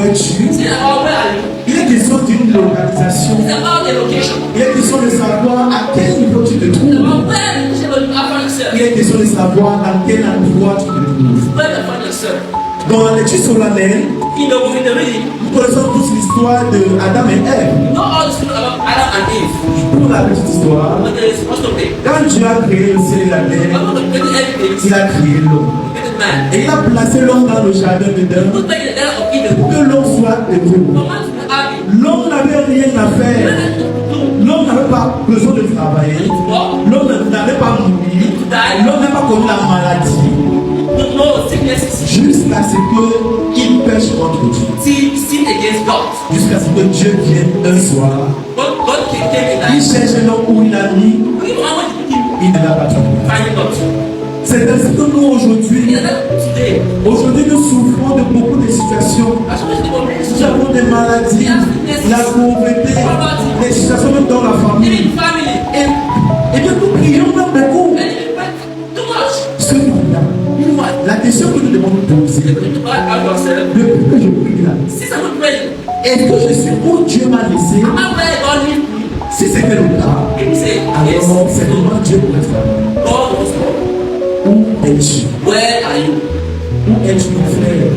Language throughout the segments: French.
es-tu? Il est question d'une localisation. Il est question de savoir à quel niveau tu te trouves. Il est question de savoir à quel endroit tu te trouves. Dans la lecture solennelle, nous connaissons tous l'histoire de Adam et Ève. Pour la petite histoire, quand Dieu a créé le ciel et la terre, il a créé l'homme. Et il a placé l'homme dans le jardin d'Éden pour que l'homme soit heureux. L'homme n'avait rien à faire. L'homme n'avait pas besoin de travailler. L'homme n'avait pas mourir. L'homme n'a pas connu la maladie. Jusqu'à ce qu'il pêche contre Dieu. Jusqu'à ce que Dieu vienne un soir. Il cherche un homme où il a mis. Il ne l'a pas trouvé. C'est ainsi que nous aujourd'hui, nous souffrons de beaucoup de situations. Nous avons des maladies, la pauvreté, des situations même dans la famille. Et bien nous prions même beaucoup. Cependant, la question que nous devons nous poser, depuis que je prie là, est-ce que je suis où Dieu m'a laissé? Si c'était le cas, alors c'est vraiment Dieu pour l'instant. Où es-tu? Où es-tu, mon frère?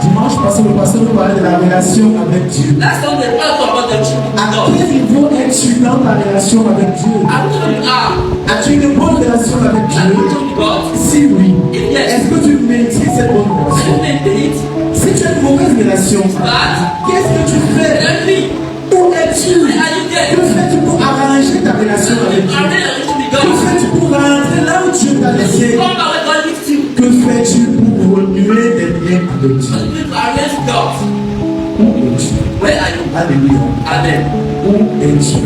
Dimanche passé, le pasteur nous parlait de la relation avec Dieu. À quel niveau es-tu dans ta relation avec Dieu? As-tu une bonne relation avec Dieu? Si oui, est-ce que tu maintiens cette bonne relation? Si tu as une mauvaise relation, qu'est-ce que tu fais? Où es-tu? Que fais-tu pour arranger ta relation avec Dieu? Que fais-tu pour rentrer là où Dieu t'a laissé? Que fais-tu pour renouer des liens avec Dieu? Où es-tu? Alléluia. Amen. Où es-tu?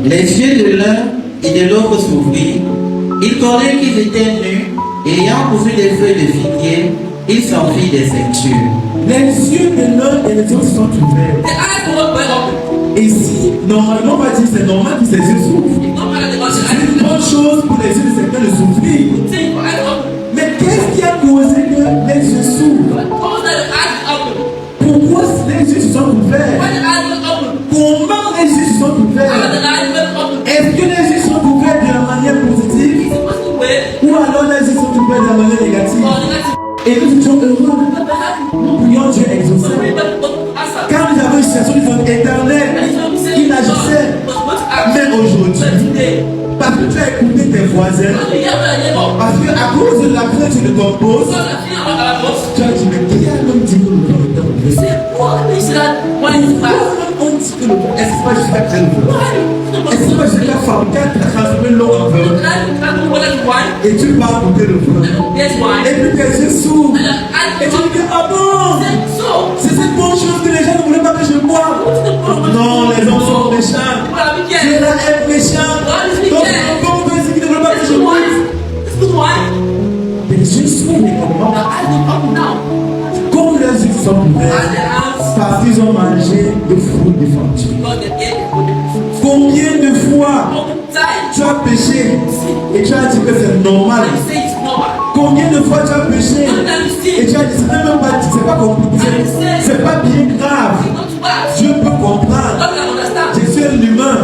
Les yeux de l'un et de l'autre s'ouvrirent. Ils connurent qu'ils étaient nus, et ayant cousu des feuilles de figuier, ils s'enfuirent des ceintures. Les yeux de l'un et des autres sont ouverts. Et si, normalement, on va dire c'est normal que ses yeux s'ouvrent. C'est une bonne chose pour les yeux de certains de s'ouvrir. Mais qu'est-ce qui a causé que les yeux s'ouvrent? Pourquoi les yeux se sont ouverts? Comment les yeux se sont ouverts? Est-ce que les yeux sont ouverts de la manière positive? Ou alors les yeux sont ouverts de la manière négative? Et nous étions heureux. Nous prions Dieu exaucer. Quand nous avons une situation éternelle, il agissait. Mais aujourd'hui, parce que tu as écouté tes voisins, parce qu'à cause de la crainte de ton boss, tu as dit, mais qui a même dit que le temps est est-ce que pas juste la crème? Est-ce que pas juste la femme qui a transformé l'eau en vin? Et tu vas goûter le vin. Et puis tes yeux s'ouvrent. Et tu dis, ah bon? C'est cette bonne chose que les gens ne voulaient pas que je boive. Non, les hommes sont méchants. Dieu là est méchant. Donc, comment est-ce qu'ils ne veulent pas que je boive? Les yeux s'ouvrent également. Comme les yeux sont ouverts. Parce qu'ils ont mangé de fruits défendus. Combien de fois tu as péché et tu as dit que c'est normal? Combien de fois tu as péché et tu as dit c'est pas compliqué, c'est pas bien grave? Dieu peut comprendre. Jésus est l'humain.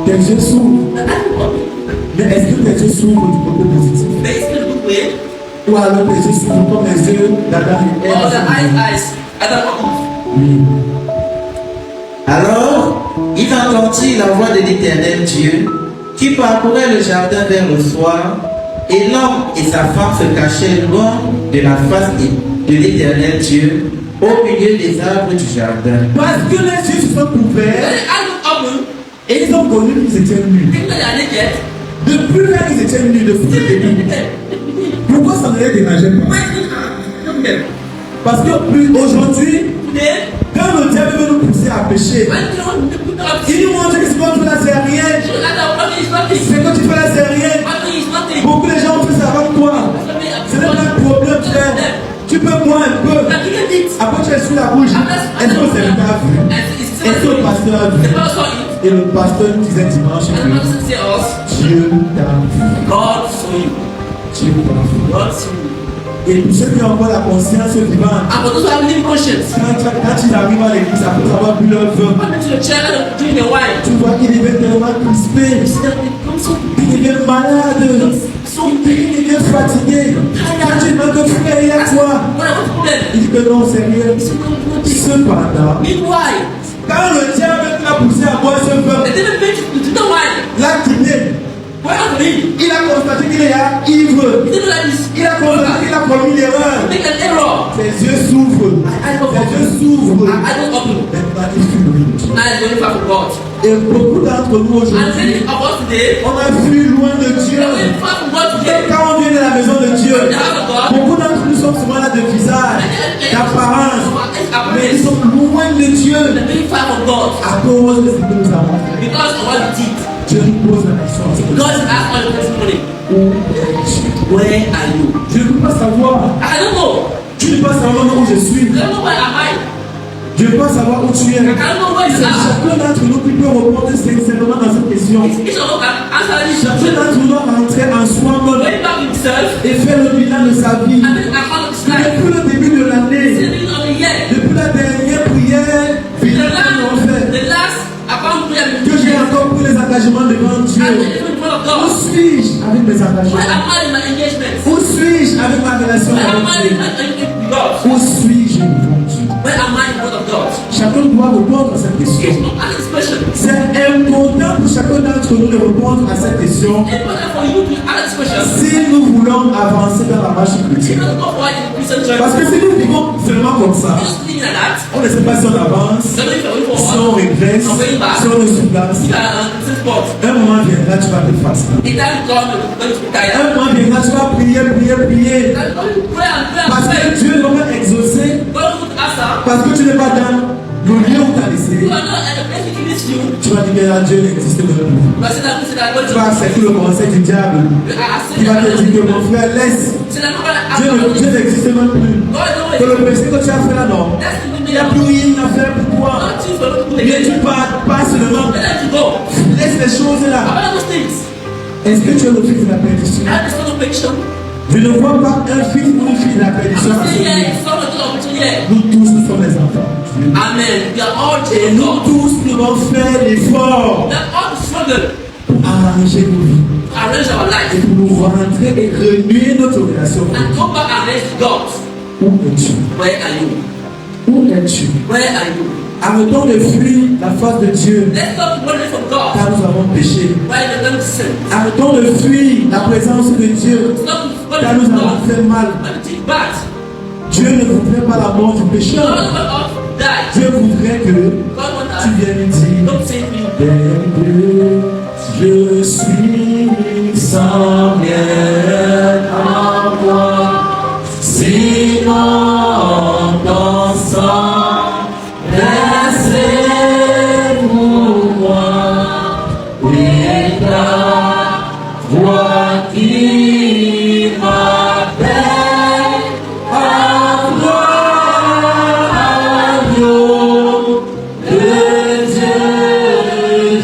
Tes yeux s'ouvrent. Mais est-ce que tes yeux s'ouvrent du côté positif? Ou alors tes yeux s'ouvrent comme les yeux d'Adam et Ève? Oui. Alors, ils entendirent la voix de l'Éternel Dieu qui parcourait le jardin vers le soir, et l'homme et sa femme se cachaient loin de la face de l'Éternel Dieu au milieu des arbres du jardin. Parce que les yeux se sont ouverts et ils ont connu qu'ils étaient nus. Depuis là, ils étaient nus, depuis le début. Pourquoi ça ne les dérangeait pas? Parce qu'aujourd'hui, quand le diable veut nous pousser à pécher, il nous montre que ce que tu fais là, c'est rien. Ce que tu fais là, c'est rien. Beaucoup de gens ont fait ça avec toi. Ce n'est pas un problème, frère. Tu peux boire un peu. Après, tu es sous la bouche. Est-ce que c'est le cas vu? Est-ce que le pasteur a vu? Et le pasteur nous disait dimanche que Dieu t'a vu. Dieu t'a vu. Et pour ceux qui ont encore la conscience divine, And for those who have living conscience, quand ils arrivent à l'église après avoir bu leur vin, when to the church and drink the wine, tu vois qu'ils deviennent tellement crispés, they become so ils deviennent malades, ils deviennent fatigués. Quand tu demandes que frère, il y a quoi? what a problem. Il dit que non, c'est rien. Cependant, Meanwhile, quand le diable l'a poussé à boire ce vin, they didn't make it to the wine. l'a dîné, Why not me? il a constaté qu'il est ivre. He didn't like this. Il a constaté qu'il a commis l'erreur. Make an error. Ses yeux s'ouvrent. Ses yeux s'ouvrent. I don't open. Maintenant, il fuit loin. Now it's going far from God. Et beaucoup d'entre nous And aujourd'hui, many of us today, on a fui loin de Dieu. we are going far from God Et today. quand on vient de la maison de Dieu, The house of God, beaucoup d'entre nous sommes souvent là de visage, d'apparence, mais ils apparence, sont loin de Dieu they're going far from God à cause de ce que nous avons fait. because of what we did. Dieu nous pose la question. God is asking us this morning, Où es-tu? where are you? Je ne peux pas savoir. I don't know. Tu ne peux pas savoir où je suis. I don't know where am I. Je ne peux pas savoir où tu es. I don't know where you C'est are. chacun d'entre nous qui peut répondre sincèrement dans cette question. Each of us can answer this Chacun question. d'entre nous doit rentrer en soi-même Going back to himself et faire le bilan de sa vie. and then account of his life. Depuis le début de Since l'année, the beginning of the year, depuis la dernière prière, bilan que nous avons fait, the last account prayer we que j'ai did, encore pris les engagements devant and Dieu. the people of Où God. suis-je avec mes Where engagements? am I in my engagements? Où suis-je avec ma relation Where am I avec in Dieu? my engagement with God? Où suis-je devant Dieu? Where am I in the word of God? Chacun doit répondre à cette question. It's not an expression. C'est important pour chacun d'entre nous de répondre à cette question It's important for you to ask this question. si nous voulons avancer dans la marche You chrétienne. don't go forward in the Christian journey. Parce que si nous vivons seulement comme ça, You're just thinking like that. on ne sait pas si on avance, Don't know if you're going si forward. on régresse, si on est sur place. You are on the spot. Un moment viendra, tu vas te fatiguer. The time comes, you're going to be tired. Un moment viendra, tu vas prier. The time comes, you pray and pray and Parce pray. que Dieu ne va pas exaucer, God will answer. parce que tu n'es pas dans le lieu où tu as laissé. You are not at the place He gives you. Tu vas dire que Dieu n'existe même plus. But say that God Tu vas accepter le conseil du diable. Il va te dire que mon frère, laisse. Say that God Dieu n'existe même plus. Que le péché que tu as fait là, non. Il n'y a plus rien à faire pour toi. Mais tu pas seulement. Let you go. Laisse les choses là. About those things. Est-ce que tu es le fils de la perdition? I have this kind of picture. Je ne vois pas un fils ou une fille de la perdition. I'm saying yeah, it's not a good opportunity. Nous tous, nous sommes les enfants. Amen. We are all Et children nous of God. tous, nous devons faire l'effort We are all struggle pour arranger nos vies. to arrange our Et life pour nous rentrer et renouer notre relation. and go back and raise God. Où es-tu? Where are you? Où es-tu? Where are you? Arrêtons de fuir la face de Dieu Let's stop running from God. car nous avons péché. Why the them sin? Arrêtons de fuir la présence de Dieu Stop car running nous from avons God. fait mal. When you think bad, Dieu ne voudrait pas la mort du God pécheur. want us to die. Dieu voudrait que God wants tu us. viennes dire Don't save me. Père, je suis sans rien en moi, sinon ton sang versé pour moi, et ta voix qui m'appelle à voir l'agneau de Dieu,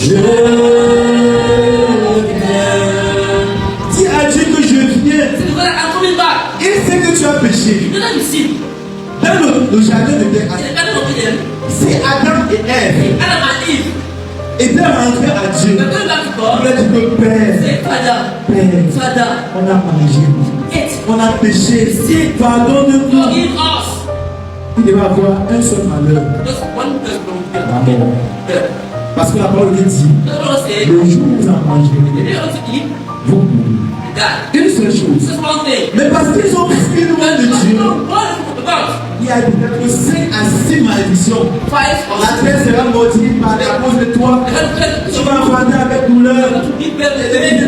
je viens. Dis à Dieu que je viens. Say, God, I'm coming back. Il sait que tu as péché. You know you sin. Dans le jardin de Dieu, Say, God, don't be them. si Adam et Ève Adam and Eve. étaient rentrés à Dieu, We're going back to il God. a dit que Père, Say, Father, Père, Father, on a mangé, eat. on a péché, pardonne-nous. Forgive us. Il devait avoir un seul malheur, Just one person from here. la mort. Yeah. Parce que la parole de Dieu dit, The Lord said, le jour où vous en if mangerez, they want to eat, vous mourrez. die. Une seule chose. Just one thing. Mais parce qu'ils ont fui loin de But Dieu, you know what it's about. il y a peut-être 5 à 6 malédictions. 5 or La terre sera maudite par à cause de toi. Tu vas enfanter avec douleur. Give them the Et baby.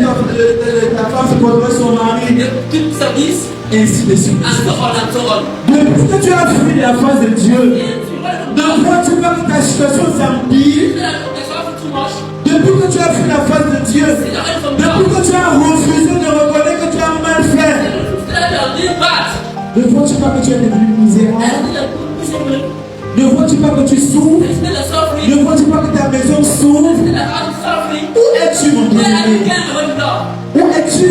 ta femme se portera son mari. The two service Ainsi de suite. and so on and so on. Depuis que tu as fui la face de Dieu, If you want to ne vois-tu pas que ta situation s'empire? too much, Depuis que tu as fui la face de Dieu, say you're from depuis God. que tu as refusé de reconnaître que tu as mal fait, Say you're doing bad. ne vois-tu pas que tu es devenu misérable? And you're miserable. Ne vois-tu pas que tu souffres? Still a suffering. Ne vois-tu pas que ta maison souffre? Still a house suffering. Où es-tu, mon Where are you bien-aimé? again, my God? Où es-tu?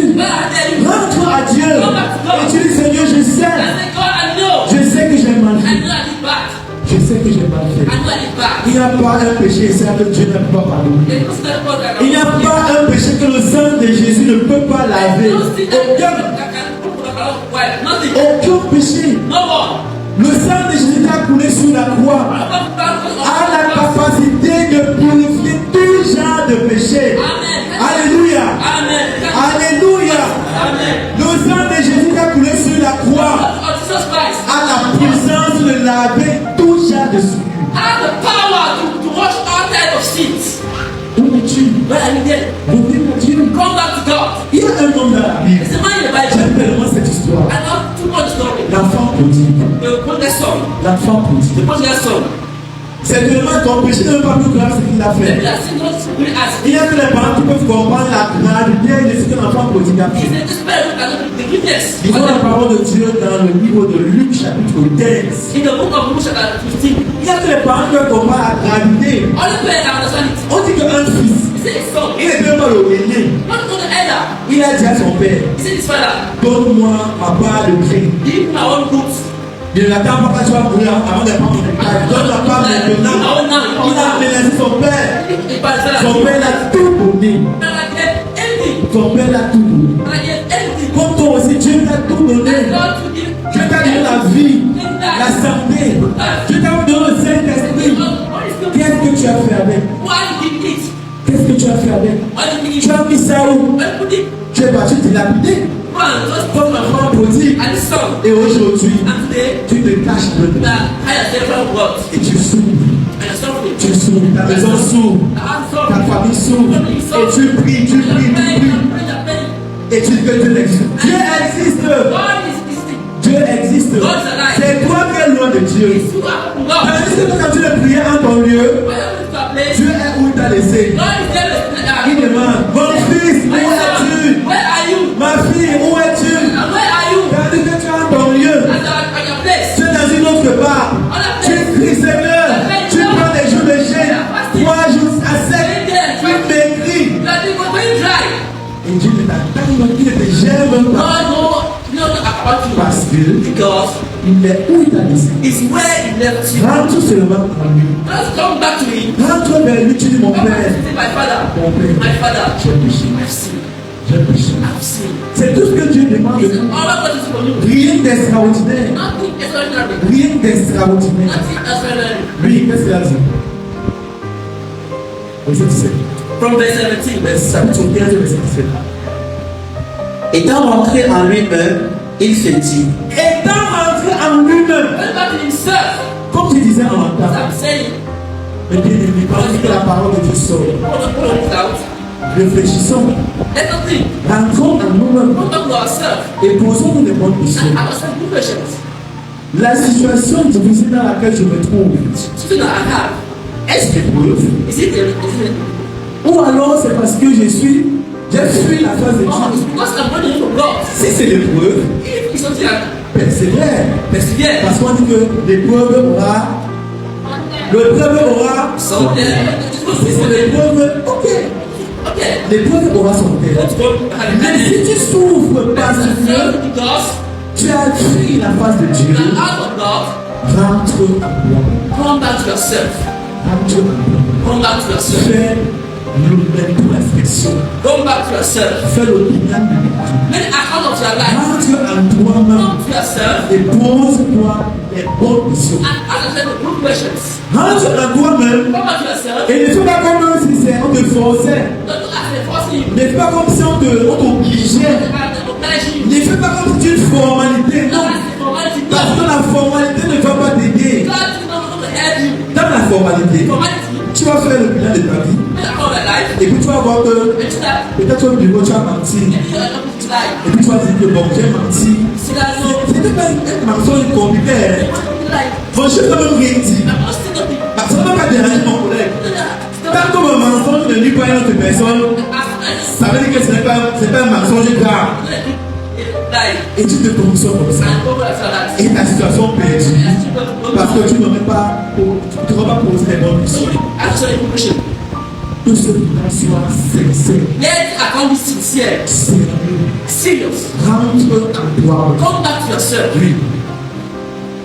Rentre à Dieu. Et tu dis, Seigneur, je sais. Je sais que j'ai mal fait. Je sais que j'ai mal fait. Il n'y a pas un péché que Dieu ne peut pas pardonner. Il n'y a pas un péché que le sang de Jésus ne peut pas laver. Aucun péché. Le sang de Jésus qui a coulé sur la croix a la capacité de purifier tout genre de péché. Alléluia. Alléluia. Le sang de Jésus qui a coulé sur la croix a la puissance de laver tout genre de souillure. Où es-tu? Reviens à Dieu. Il y a un homme dans la Bible. J'aime tellement cette histoire. L'enfant prodigue. L'enfant prodigue. C'est tellement ton péché ne veut pas plus grave ce qu'il a fait. Il y a que les parents qui peuvent comprendre la gravité de ce que l'enfant prodigue a fait. Disons la parole de Dieu dans le livre de Luc chapitre 15. Il y a que les parents qui peuvent comprendre la gravité. On dit qu'un fils, il n'est même pas le aîné. Il a dit à son père, donne-moi ma part de grain. Il n'attend pas que tu vas mourir avant de prendre le père. Donne la part maintenant. Il a menacé son père. Son père l'a tout donné. Son père l'a tout donné. Comme toi aussi, Dieu t'a tout donné. Dieu t'a donné la vie, la santé. Dieu t'a donné le Saint-Esprit. Qu'est-ce que tu as fait avec? Qu'est-ce que tu as fait avec? Tu as mis ça où? Tu es parti dilapider. Comme l'enfant prodigue. Et aujourd'hui, tu te caches de toi. Et tu souffres. Tu souffres. Ta maison souffre. Ta famille souffre. Et tu pries, tu pries, tu pries. Et tu dis que Dieu existe. Dieu existe. Dieu existe. C'est toi qui es loin de Dieu. Tandis que quand tu le priais en ton lieu, Dieu est où il t'a laissé. Il demande, mon fils, où es-tu? Ma fille, où es-tu? Tandis que tu es en ton lieu, tu es dans une autre part. Tu cries, Seigneur, tu prends des jours de jeûne, 3 jours à sec, tu m'écris. Et Dieu ne t'attend qu'il ne te gère même pas. Parce que il est où il t'a laissé. Rentre seulement en lui. Rentre vers lui, tu dis mon père. Mon père, j'ai péché. J'ai péché. C'est tout ce que Dieu demande de nous. Rien d'extraordinaire. Rien d'extraordinaire. Lui, qu'est-ce qu'il a dit? Verset 17. From verse 17. Chapitre 15, verset 17. Étant rentré en lui-même, il se dit. Étant rentré en lui-même. Comme tu disais en entendant. Mais bien aimé, pendant que la parole de Dieu sort, réfléchissons. Rentrons en nous-mêmes. Et posons-nous des bonnes questions. La situation difficile dans laquelle je me trouve, est-ce l'épreuve? Ou alors c'est parce que j'ai fui la face de Dieu? Si c'est l'épreuve, persévère. Parce qu'on dit que l'épreuve aura. Si c'est l'épreuve, ok. L'épreuve aura son terme. Mais si tu souffres parce que tu as fui la face de Dieu, rentre à toi. Come back to yourself. Fais l'auto-réflexion. Come back to yourself. Fais l'auto-réflexion. Make account of your life. Rentre en toi-même. Come to yourself. Et pose-toi les bonnes questions. And ask yourself the good questions. Rentre en toi-même. Come back to yourself. Et ne fais pas comme si on te forçait. Don't do as they force you. Ne fais pas comme si on t'obligeait. Ne fais pas comme si c'était une formalité. Non. Parce que la formalité ne va pas t'aider. Dans la formalité, tu vas faire le bilan de ta vie. Et puis tu vas voir que peut-être au bureau tu as menti. Et puis tu vas dire que bon, j'ai menti. C'était pas une mensonge compliquée. Mon chef n'a même rien dit. Ça ne va pas déranger mon collègue. Tant que mon mensonge ne nuit pas à une autre personne, ça veut dire que ce n'est pas un mensonge grave. Et tu te conditionnes comme ça. Et ta situation perdue. Parce que tu ne vas pas poser les bonnes questions. Que ce bilan soit sincère. can't be sincere. Sérieux. Serious. Rentre en toi. Come back to yourself. Oui.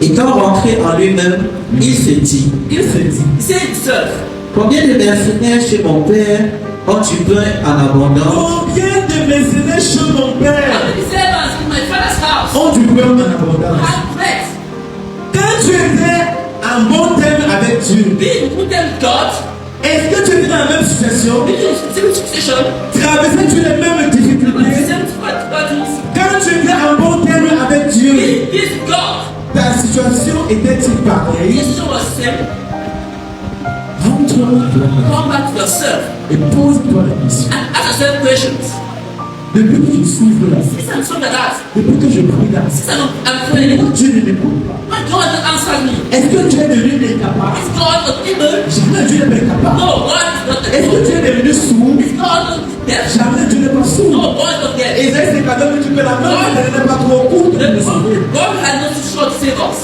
Étant rentré en lui-même, il se dit, He said himself. combien de mercenaires chez mon père ont-tu pain en abondance Combien de mes aînés chez mon How père many servants in my father's house? ont du pain en abondance? Have bread. Quand tu étais en bon terme avec Dieu, Being with them God. est-ce que tu étais dans la même situation? Being in the same situation. Traversais-tu les mêmes With the difficultés? same difficulties. Quand tu étais en bon terme avec Dieu, Being with God. ta situation était-il The pareille? situation was the same. Rentre en toi Come back to yourself et pose-toi la question. and ask yourself questions. Depuis que je souffre là, Since I'm so like that, depuis que je prie là, since I'm praying, Dieu ne m'écoute pas. why God doesn't answer me? Est-ce que Dieu est devenu incapable? Is God unable? Jamais Dieu n'est pas incapable. No, God is not Est-ce que able. Dieu est devenu sourd? Is God not deaf? Jamais Dieu n'est pas sourd. No, God is not deaf. Isaïe 59 dit que la main n'est pas trop courte pour nous sauver. God has not too short to save us.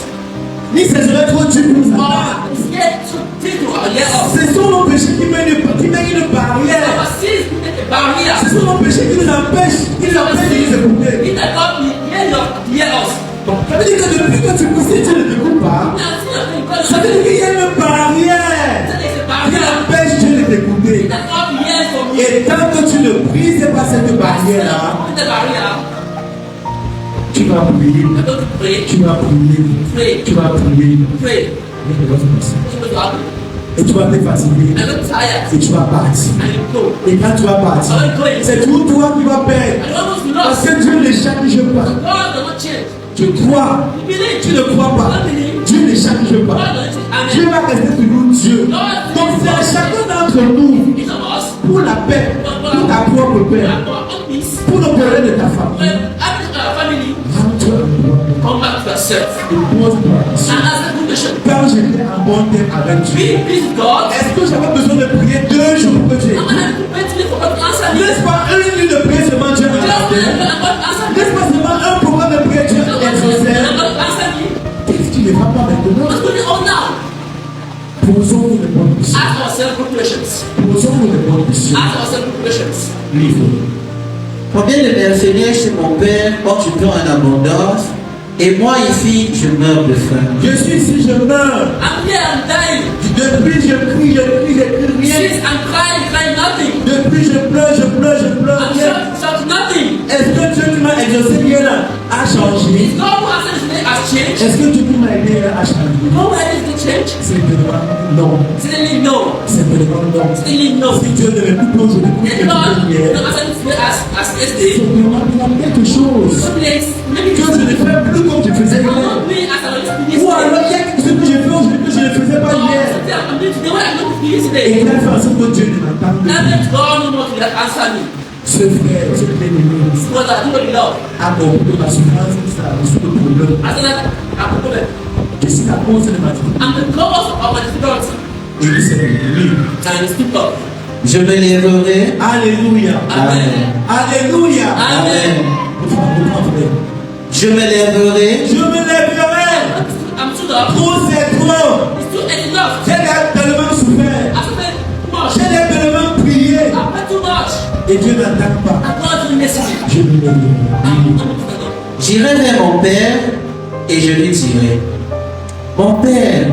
Ni ce serait trop dur pour nous atteindre. God is yet to take to our let us. Ce sont nos péchés qui mettent une barrière. Our sins will make a barrier. Ce sont nos péchés qui nous empêchent de nous écouter. It that God will hear us. Ça veut dire que depuis que tu pries, Dieu ne t'écoute pas. Now, see that God Ça veut dire qu'il y a une barrière there is a qui barrier. empêche Dieu de t'écouter. That God will hear from you. Et tant que tu ne brises pas cette barrière-là, With the barrier, tu vas prier, you're going to pray, tu vas prier, pray, tu vas prier. pray. Mais tu vas te passer. You're going to happen. Et tu vas te fatiguer. I'm not tired. Et tu vas partir. And you go. Et quand tu vas partir, c'est toujours toi qui vas perdre. And almost be Parce lost. que Dieu ne change pas. God does not change. Tu crois, You believe. tu ne crois pas. Dieu ne change God pas. does not change. Dieu Amen. va rester toujours Dieu. Donc c'est à chacun d'entre nous, Each of us, pour la paix, pour ta propre paix, our own peace, pour le problème de ta famille, when having our family, rentre en toi come back to yourself et pose-toi la question. and ask a good question. Quand j'étais en bon terme avec Dieu, Be please God. est-ce que j'avais besoin de prier 2 jours pour que Dieu I'm écoute? going to pray to you for God to answer me. N'est-ce pas une nuit de prière seulement Dieu a Just accordé? pray and God answer me. N'est-ce pas seulement un programme de prière Dieu a exaucé? And God answer me. Qu'est-ce qui ne va pas maintenant? What's going on now? Posons-nous les bonnes questions. Ask ourselves good questions. Posons-nous les bonnes questions. Ask ourselves good questions. Livre. Combien de mercenaires chez mon père ont du pain en abondance et moi ici, je meurs de faim. Je suis ici, je meurs. I'm here, I'm dying. Depuis, je crie rien. Since I'm crying nothing. Depuis, je pleure, I'm rien. shout nothing. Est-ce que Dieu qui m'a exaucé rien a changé? God who answers me has changed. Est-ce que Dieu qui m'a aidé a changé? No way is the change. C'est vraiment non. Certainly no. C'est vraiment non. Certainly no. Si Dieu ne m'écoute pas aujourd'hui pour If que God je no prie, answer me as c'est yesterday, vraiment il y a quelque chose some place, maybe que je ne fais plus comme je faisais I'm hier. not doing as I used to do Ou alors yesterday. il y a quelque chose que j'ai fait aujourd'hui que je ne faisais pas Or hier. something I'm doing today what I'm not doing Et yesterday. il a fait en sorte que Dieu ne m'entende That plus. means God no more to answer me. Ce frère, ce bien-aimé, Because I do what you love. a compris que ma souffrance, ça résout le problème. I said that I'm a problem. Je suis la cause de ma difficulté. I'm the cause of our difficulty. Et il s'est lui. And it's people. Je me lèverai. Alléluia. Amen. Alléluia. Amen. Je me lèverai. Je me lèverai. I'm too dark. Trop c'est trop. It's too enough. J'ai tellement souffert. I've spent too much. J'ai tellement prié. I've spent too much. Et Dieu n'attend pas. I'm not doing this. Je me lèverai. J'irai vers mon père et je lui dirai, mon père,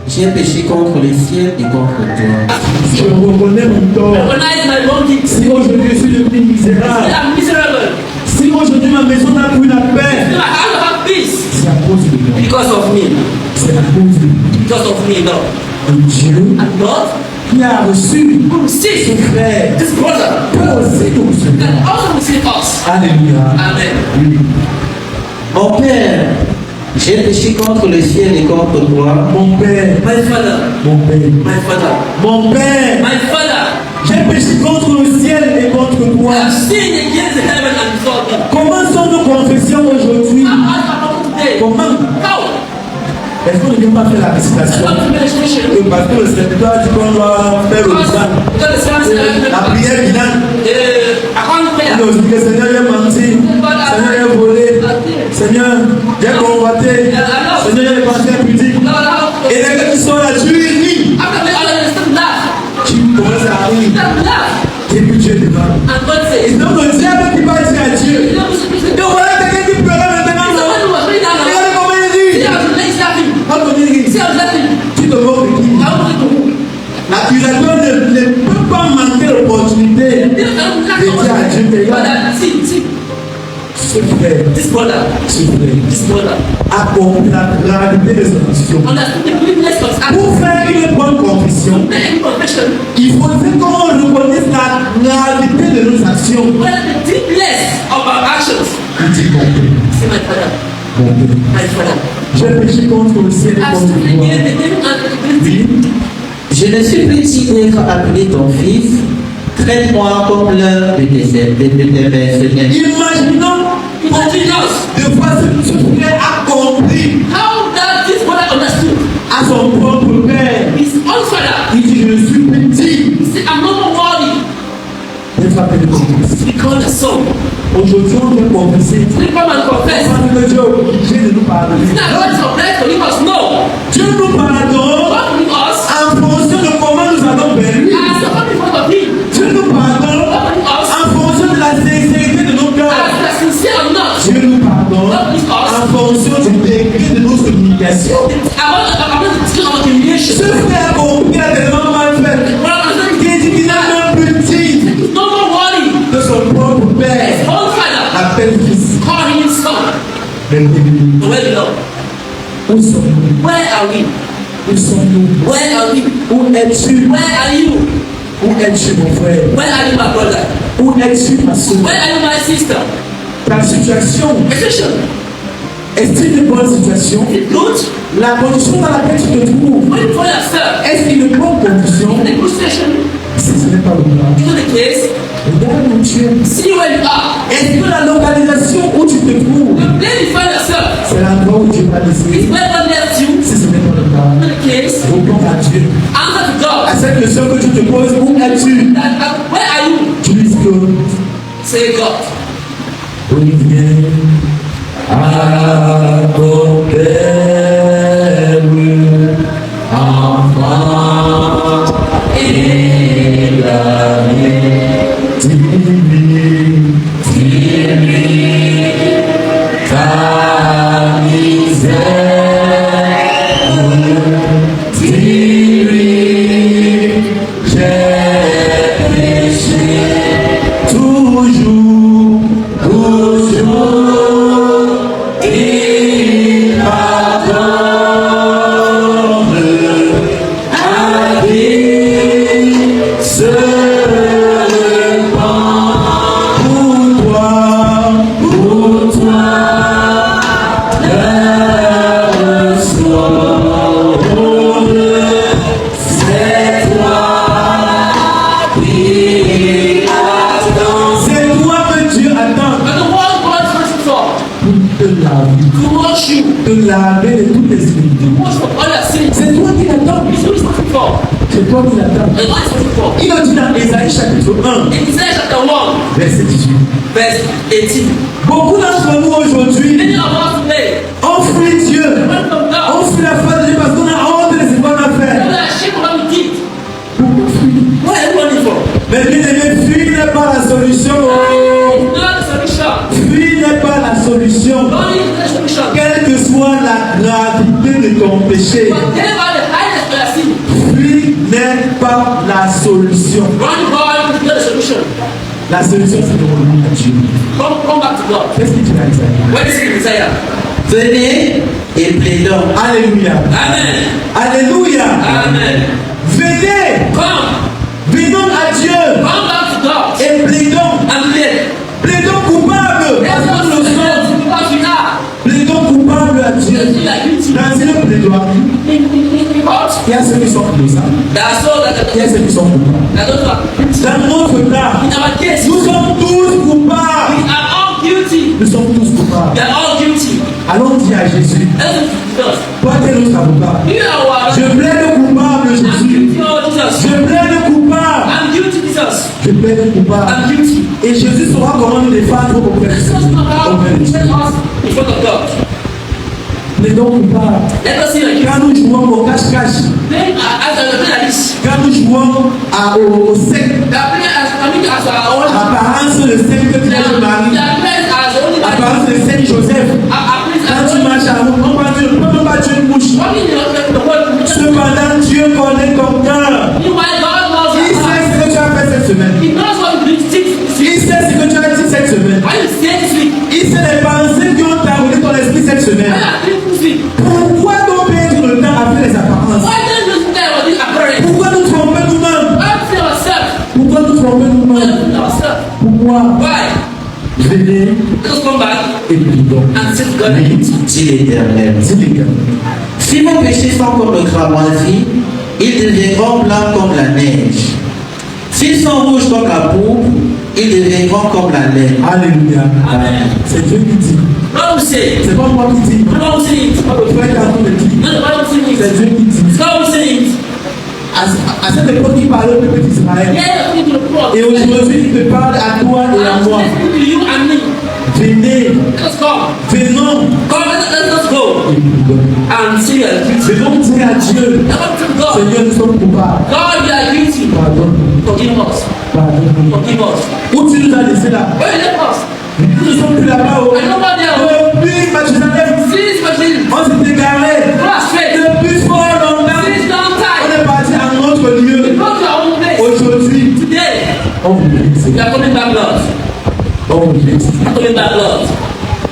j'ai péché contre le ciel et contre toi. Je reconnais mon tort. Recognize my wrongings. Si aujourd'hui je suis devenu misérable, I'm miserable. si aujourd'hui ma maison n'a plus la paix, I don't have peace. c'est à cause de moi. Because of me. C'est à cause de moi. Because of me, no. Et Dieu And God, qui a reçu who ce receives frère this brother, peut aussi nous recevoir. can also receive us. Alléluia. Amen. Oui. Mon père, j'ai péché contre le ciel et contre toi. Mon père, My father, mon père, my father, mon père, my father, j'ai péché contre le ciel et contre toi. I have sinned against the heaven and before thee. Comment sont nos confessions aujourd'hui? How has my problem today? Comment? How? Est-ce qu'on ne vient pas faire la I récitation? want to meditation. Parce que le serviteur a dit qu'on doit faire le bilan. Because the Psalms La prière bilan. I can't pray. On dit que Seigneur, j'ai menti. Seigneur, j'ai volé. Seigneur, j'ai convoité. Seigneur, j'ai pensé impudique. Et les gars qui sont là, tu ris. After the other, you still laugh. Tu commences à rire. Stop laugh. Et puis tu es devant. And God Et says, non je t'ai Brother, see, ce frère, this brother a compris la gravité de son action. understood the greatness of his act. Pour faire une bonne confession, Make any confession, il faudrait qu'on reconnaisse la gravité de nos actions. whether the deepness of our actions. Il dit compris. Say, my father, Compris. my father. J'ai péché contre le ciel et I've contre stood toi. against the devil and the divinity. Je ne suis plus digne d'être appelé ton fils. Traite-moi comme l'un de tes mercenaires. Imaginons Imagine us. de fois ce frère a compris How does this brother understood à son propre père. his own father? Il dit, je suis petit He said, I'm not more worthy d'être appelé ton fils. to be called a son. Aujourd'hui, on vient confesser. Please come and confess. Parce que Dieu est obligé de nous pardonner. It's not God for blessed to leave us. No. Dieu nous pardonne God leave us en fonction de comment nous allons vers lui. as the only front of him. Dieu nous pardonne God leave us en fonction de la sincérité de nos cœurs. as we are sincere or not. Dieu nous pardonne en fonction du degré de nos communications. I'm not speaking about humiliation. Ce frère a compris a tellement mal fait. But I'm saying Il dit qu'il a même plus petit he's no more worthy. de son propre His père. own father Appelle fils. call him son. Où So where we are? sommes-nous? Where are we? Où sommes-nous? Where are we? Où es-tu? Where are you? Où es-tu, mon frère? Where are you, my brother? Où es-tu, ma soeur? Where are you, my sister? Ta situation, Position. est-ce une bonne situation? Is it good? La condition dans laquelle tu te trouves, Wait for yourself. est-ce une bonne condition? In a good situation. Si ce n'est pas le cas, Is it the case? regarde où tu es. See where you are. Est-ce que la localisation où tu te trouves, The place you find yourself c'est l'endroit où Dieu va is décider? where God left you. Si ce n'est pas le cas, Is it the case? réponds à Dieu. Answer to God. À cette question que tu te poses, où es-tu? Where are you? Tu dis que Say God. Olivier à ton père, enfant et l'année, dis-lui ta misère, dis-lui j'ai péché, toujours, il pardonne à qui se répand pour toi, le soir, c'est toi qui attends. C'est toi que Dieu attend But the one God first for pour te laver, to wash you, te laver de toutes les iniquités. to wash from all your sins. C'est toi qui l'attends. It's who is looking for. C'est toi qui l'attends. The Lord is looking for. Il a dit dans Ésaïe chapitre 1, In Isaiah chapter 1, verset 18. verse 18. Beaucoup d'entre nous aujourd'hui Many of us today, ont fui Dieu, run from God. ont fui la foi de Dieu parce qu'on a honte de ce qu'on a We fait. are ashamed of what we did. Pourquoi fuir? What are you running for? Mais bien aimé, fuir n'est pas la solution. It's not the solution. Fuir n'est pas la solution. Running is not the solution. Quelle que soit la gravité de ton péché, Whatever the highest of your sin, fuir n'est pas la solution. running hard is not the solution. La solution, c'est de revenir à Dieu. Come back to God. Qu'est-ce que tu as dit? What is it in Isaiah? Venez et plaidons. Alléluia. Amen. Alléluia. Amen. Venez. Come. Venons à Dieu Come back to God. et plaidons. And plead. Plaidons coupables. Let's Parce not que nous le sommes. sin because we are. Plaidons coupables à Dieu. Let's be like guilty. Dans une plaidoirie, But il y a ceux qui sont innocents. there are so Il y a ceux qui sont coupables. that don't have. Dans notre cas, In our case, nous sommes tous coupables. we are all guilty. Nous sommes tous coupables. We are all guilty. Allons dire à Jésus, Let's Jesus. toi qui es notre avocat, You are our. je plaide coupable, I'm Jésus. guilty, oh Jesus. Je plaide coupable. I'm guilty, Jesus. Je plaide coupable. I'm guilty. Et Jésus saura comment nous défendre auprès de Jesus Dieu. know how Auprès to de Dieu. defend us in front of God. Plaidons coupables. Let us see like you. Quand nous jouons au cache-cache, Then, as I play like this, quand nous jouons au secte, that play as our own. apparence de secte qui est le mari, That play as the only apparence de Saint Joseph, quand tu marches à l'eau, on va dire, on ne peut pas tuer une mouche. Cependant, Dieu connaît ton cœur. Meanwhile, God knows Il your heart. sait ce que tu as fait cette semaine. He knows what you did. Il sait ce que tu Pourquoi? Why? Venez Let us come back et prions. and seek God. Dit l'Éternel. Dis les gars. Si vos péchés sont comme le cramoisi, ils deviendront blancs comme la neige. S'ils sont rouges comme la pourpre, ils deviendront comme la laine. Alléluia. Amen. C'est Dieu qui dit. God will say. C'est pas moi qui dis. God will say it. C'est pas le frère qui a tout dit. No, God will say C'est it. Dieu qui dit. God will say it. À cette époque, il parlait au peuple d'Israël. Yeah, to the cross. Et aujourd'hui, il te parle à toi et à moi. To you and me. Venez, Let us come. venons. Come, let us go Et prions. and see your guilty. Venons dire à Dieu, Let us to God. Seigneur, nous sommes coupables. God, you are guilty. Pardon, Forgive us. pardon. Forgive us. Où tu nous as laissés là? Where you left us? Nous ne sommes plus là-bas. I know about there. Depuis Mathusalem, Since Brazil. on s'est égaré. Go straight. Depuis fort longtemps, Since long on time. est parti à un autre lieu. Go to our own place. Aujourd'hui, Today, on vous laisse. we are coming back, Lord. On vous laisse. We are coming back, Lord.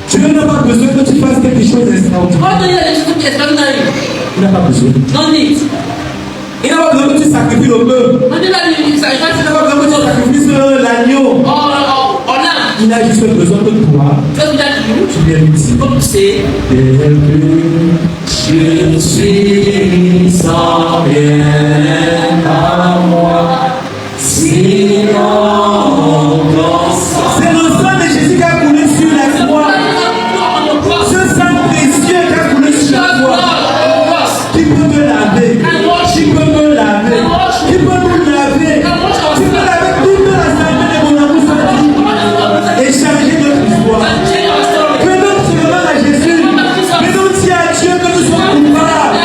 Dieu n'a pas besoin que tu fasses quelque chose d'extraordinaire. God don't need anything to be extraordinary. Il n'a pas besoin. No need. Il n'a pas besoin que tu sacrifies le bœuf. No need that you sacrifice Il n'a pas besoin que tu sacrifies l'agneau. or lamb. Il a juste besoin de toi. Just with that you Tu viens lui dire. come to say, Je suis sans rien à moi. C'est le sang de Jésus qui a coulé sur la croix. Ce sang précieux qui a coulé sur la croix. Qui peut te laver? Qui peut me laver? Qui peut nous laver? Qui peut laver toute la santé de mon amour fatigue et changer notre histoire. Venons seulement à Jésus. Venons dire à Dieu que nous sommes coupables.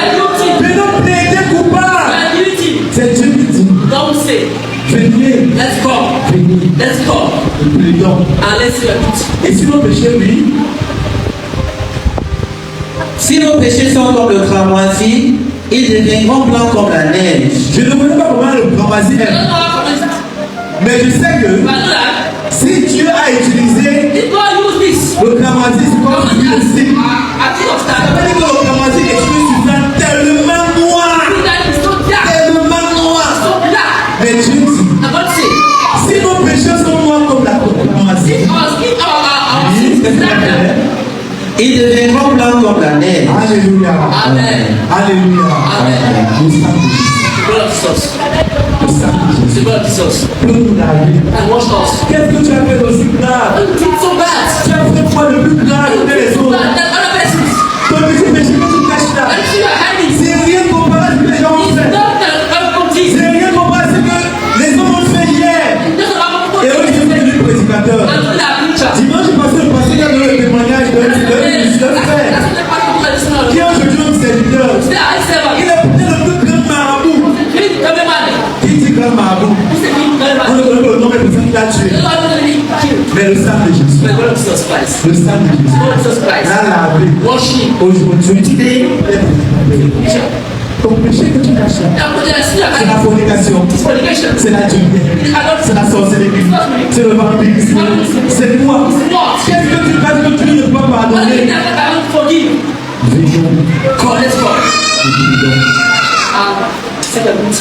Venons plaider coupables. C'est Dieu qui dit. don't say, Venez, let's come, venez, let's come, nous plaidons. and let's see your guilty. Et si nos péchés, oui, Si vos péchés sont comme le cramoisi, ils deviendront blancs comme la neige. je ne connais pas comment le cramoisi I don't est. know how to do that, Mais je sais que but I know that si Dieu a utilisé if God use this, le cramoisi, c'est comme lui le sait. I think of Ça that. veut dire que le cramoisi est sur ça tellement noir. That is so dark, Tellement noir. so black. Mais Dieu dit, And God say, si nos péchés sont noirs comme la cramoisi, if our oui, sins is darker, Ils deviendront blancs comme la neige. Alléluia. Amen. Alléluia. Amen. Le sang de Jésus. The blood of Jesus, Le sang de the Jésus. blood of Jesus, Peut nous laver. and wash us. Qu'est-ce que tu as fait d'aussi grave? It's so bad. Tu as fait quoi de plus grave que les So autres? bad that other persons, Ton petit péché que tu caches là, and you are hiding. c'est rien comparé à ce que les gens ont It's fait. not that other Jesus. C'est rien comparé à ce que les hommes ont fait hier. It doesn't have Et eux, ils étaient des prédicateurs. and to that preacher. Dimanche passé, le pasteur a donné le témoignage de frère That's what the pastor told us now. qui est aujourd'hui notre serviteur. Say, I said, Il est peut-être le plus grand marabout. King Kabemani. Qui dit grand marabout? Who said King On Kabemani? ne connaît pas le nom, mais le sang qu'il a tué. The Lord will kill. Mais le sang de Jésus. The blood of Jesus Christ. Le sang de Jésus. The blood of Jesus Christ. L'a lavé. Wash him. Aujourd'hui, ton péché que tu caches là, c'est la fornication, It's fornication. c'est la dureté, c'est la sorcellerie, c'est le vampirisme, c'est quoi? Qu'est-ce que tu caches que Dieu ne peut pas What is pardonner? that I don't forgive? Venons, God, let's go. venons, Say the good.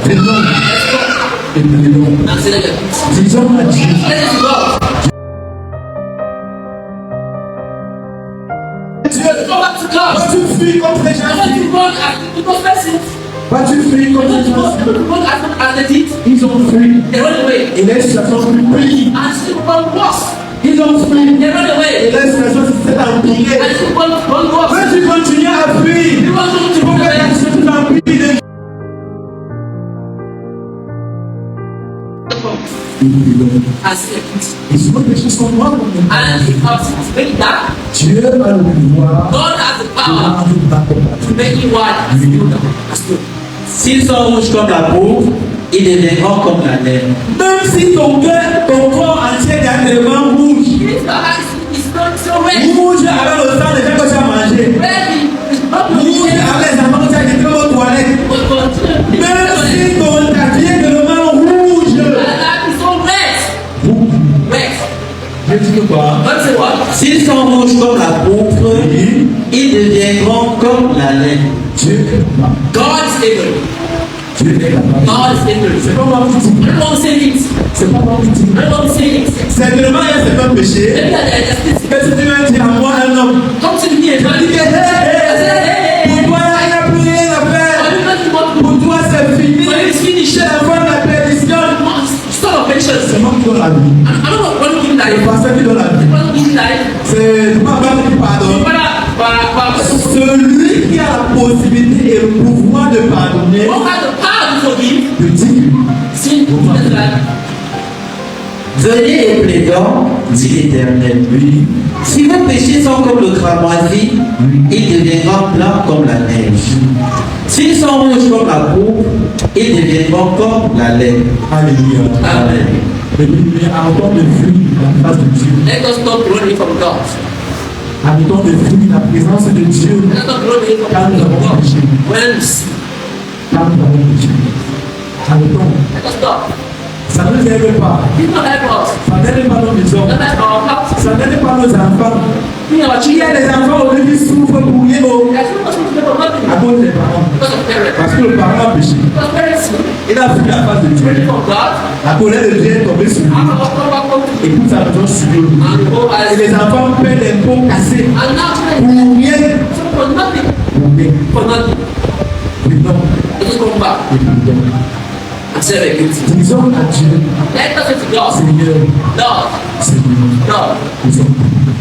venons Let's go. et venons. And say the good. Disons à Dieu, Let's go. Dieu, Go back to God. vas-tu fuir contre les I want gens? to run after those persons. Vas-tu fuir I contre want les to gens? run as they did. Ils ont fui They run away. et les situations sont plus pires. And still run worse. Ils ont fui They run et away. les situations s'est empirées. And still run worse. Mais tu continues à fuir. You want to Pourquoi run la situation s'empire? and say the good. Et si nos péchés sont noirs comme le And if our sins make it dark, Dieu a le pouvoir God has the de power rendre ta compassion. to make it white as snow. As snow. S'ils sont rouges comme la pourpre, ils deviendront comme la laine. Même si ton cœur, ton corps entier est tellement rouge, If the eyes is not so red, rouge avec le sang des gens que tu as mangé, red is not rouge avec les enfants que tu as quittés aux toilettes, but continue. même si ton tapis est tellement rouge, And that is so red. Red. je dis que quoi? God say what? S'ils sont rouges comme la pourpre, ils deviendront comme la laine. Dieu est capable. God is able. Dieu est capable. God is able. C'est pas moi qui dis, Everyone say it. c'est pas moi qui dis, Everyone say it. péché. Maybe I just Que si tu viens dire à moi, un homme, come to me and tu dis que pour toi, il n'y a plus rien à faire. Pour toi, c'est fini. C'est la fin de la perdition. Stop of patience. C'est moi qui donne la vie. I don't know what you Le like. pasteur qui donne la vie. What you like. C'est pas Abraham qui pardonne. Celui qui a la possibilité et le pouvoir de pardonner, What has the power to forgive? te dit Sin is like. Venez et plaidant, dit l'Éternel. oui, Si vos péchés sont comme le cramoisi, ils deviendront blancs comme la neige. S'ils sont rouges comme la pourpre, ils deviendront comme la laine. alléluia. Amen. Mais arrêtons de fuir la face de Dieu. Let us stop running from God. Arrêtons de fuir la présence de Dieu Let us stop running from quand nous avons God. péché. When we sin, Quand nous avons péché. Arrêtons. let us stop. Ça ne nous aide pas. He will not help us. Ça n'aide pas nos maisons. Not help our house. Ça n'aide pas nos enfants. We our Il y a children. des enfants au lieu qui souffrent pour rien There's no possibility for nothing à cause des parents. because of parents. Parce que le parent a péché. Because parents sin. Il a fui la face de Dieu. Running from God. La colère de Dieu est tombée sur lui. I'm not going to Et toute sa maison sur lui. and go Et as les enfants paient des pots cassés. and now trying Pour rien. for nothing. Pour rien. For nothing. Pardon. Let us come back Et pardon. and say we're guilty. Disons à Dieu, Let us say to God, Seigneur, Lord, Seigneur, Lord, nous sommes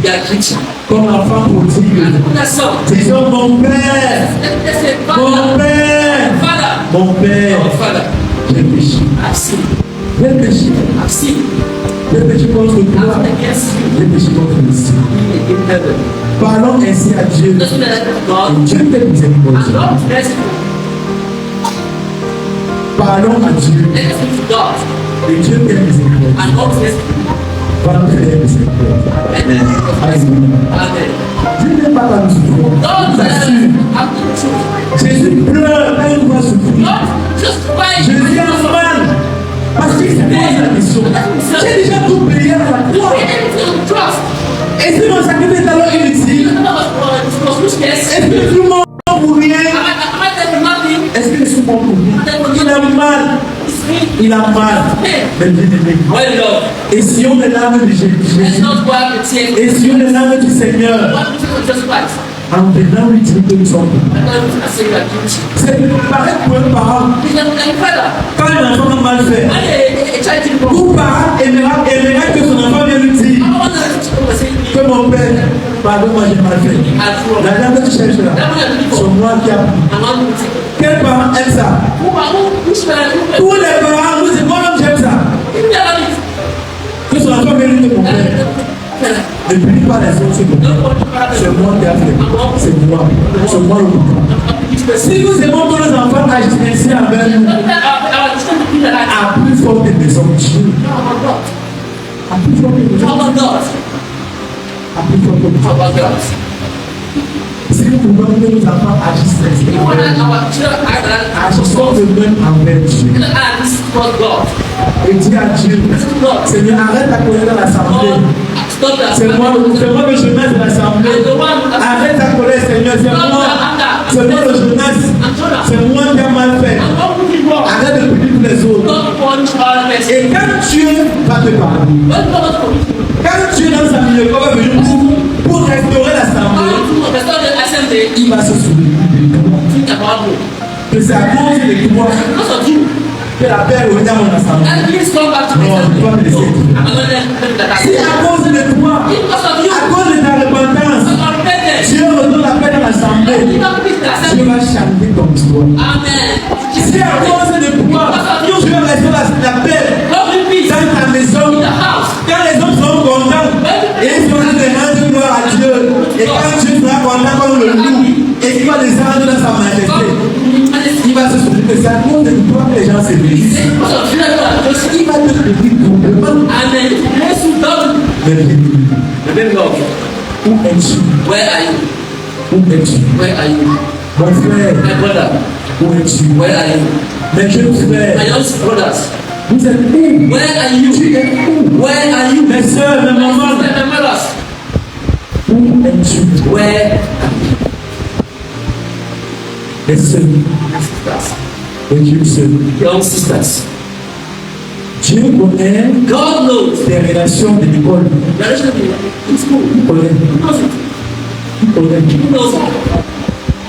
we are guilty. comme l'enfant prodigue. And put that song. Disons mon Père, Let's say, mon Father, Père, Father, mon Père, our Father, j'ai péché. I've sinned. J'ai péché. I've sinned. J'ai péché contre toi. I've sinned against you. J'ai péché contre le ciel. In heaven. Parlons ainsi à Dieu. Just let us God. Et Dieu t'est miséricordieux. And Lord, bless you. Parlons à Dieu. Let us speak to God. Et Dieu t'est miséricordieux. And God bless you. Va nous faire miséricorde. Amen. Alléluia. Amen. Dieu n'aime pas quand nous souffrons. God Il bless t'assure. you. I'm the truth. Jésus pleure quand il doit souffrir. God, just why Jésus a mal. Parce qu'il se pose la question. J'ai déjà tout payé à la croix. trust. Et si mon sacrifice est alors inutile, est-ce que tout le monde pour rien? Est-ce que je suis bon pour rien? Il a mal. Il a mal. Mais bien aimé. Well, Lord, Et si on est l'âme de Jésus, let's not go out and say, et si on est l'âme du Seigneur, what do you just Christ? en venant lui dire que nous sommes bons. And then I say, you are guilty. C'est pareil pour un parent. And Father, Quand un enfant a mal fait, when a child is wrong, tout parent aimera que son enfant vienne lui dire I want to say, que mon père, pardonne-moi, j'ai mal fait. I'm wrong. La dame que tu cherches là, c'est moi qui a pris. I want to say, Quel parent aime ça? which man, Tous les parents, nous c'est moi-même j'aime ça. Que son enfant vienne lui dire mon père. Ne punis pas les autres, c'est mon père. C'est moi qui a fait. C'est moi. C'est moi le coupable. Si nous aimons que nos enfants agissent ainsi envers nous, à plus forte raison, Dieu. À plus forte raison. À plus forte raison. Si nous pouvons que nos enfants agissent ainsi agissons de même envers Dieu. Et dis à Dieu, Seigneur, arrête ta colère dans l'assemblée. C'est moi le jeunesse de l'assemblée. Arrête ta colère, Seigneur, c'est moi le jeunesse. C'est moi qui a mal fait. Arrête de punir tous les autres. Et quand Dieu va te parler, quand Dieu dans sa miséricorde va venir pour restaurer l'assemblée, il va se souvenir que c'est à cause de toi que la paix revient dans mon assemblée. Non, je dois me laisser dire. C'est à cause de toi, à cause de ta repentance, Dieu redonne la paix dans l'assemblée. Dieu va chanter ton histoire. C'est à cause de toi, Dieu restaure la paix dans ta maison. Quand les hommes sont contents, ils vont rendre gloire à Dieu. Et quand Dieu sera content comme le loup, et qu'il va descendre dans sa majesté, il va se souvenir que c'est à cause de toi que les gens se bénissent. Il va te bénir complètement. Mais bien, où es-tu? Where are you? Où es-tu? Where are you? Mon frère, My brother, où es-tu? where are you? Mes jeunes My frères, young brothers, vous êtes où? where are you? Tu es où? Where are you? Mes soeurs, mes mamans, My mothers, où es-tu? where Les sœurs, are sisters? et Dieu seul. Young sisters. Dieu connaît God knows tes relations de l'école. the relationship in school. Il connaît. He knows it. Il connaît. He knows it.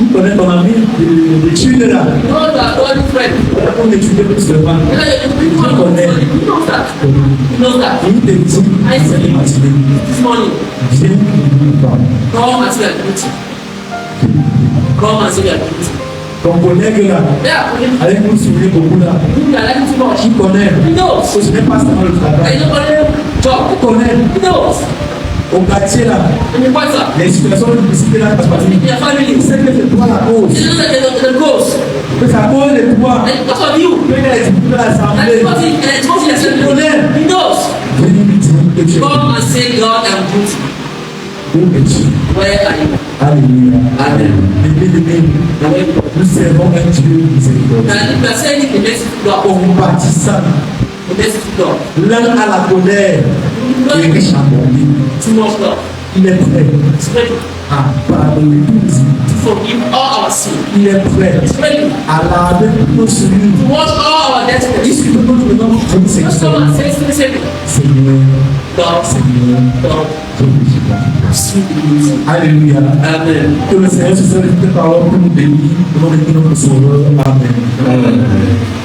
Il connaît ton ami d'études là. He knows that God is friend. On étudie plus de mal. He knows that. He knows that. Il te dit, cette matinée, This morning, viens nous parler. come and see your beauty. Come and see your beauty. Ton collègue là, Yeah, avec nous sourire beaucoup là, you are liking too much. il connaît. He knows. Je n'ai pas seulement le And travail. you know job. Il connaît. He knows. Au quartier là, And the wiser. les situations de difficile là, parce que In your family. il sait que c'est toi la cause. He knows that the goals. Que ça cause de toi. And because of you. Que les difficultés de And l'assemblée. because he has Il connaît. He knows. Venez lui dire que tu es. Come and say, God, I'm beauty. Où es-tu? Where are you? Alléluia. Amen. Bien-aimés, nous servons un Dieu miséricordieux. And if you are saying the next God, Compatissant. the next God, L'un à la colère et riche en bonté. too much love. Il est prêt It's ready à pardonner tous. to forgive all our sin. Il est prêt It's ready à laver nos souliers. to wash all our Il destinies. suffit que nous venons comme Just come Seigneur. and say to the Savior, Seigneur, God, Seigneur, God, je vous prie. sweet beauty. Alléluia. Amen. Que le Seigneur se serve de tes paroles pour nous bénir. Pour nous bénir notre Sauveur. Amen. Amen.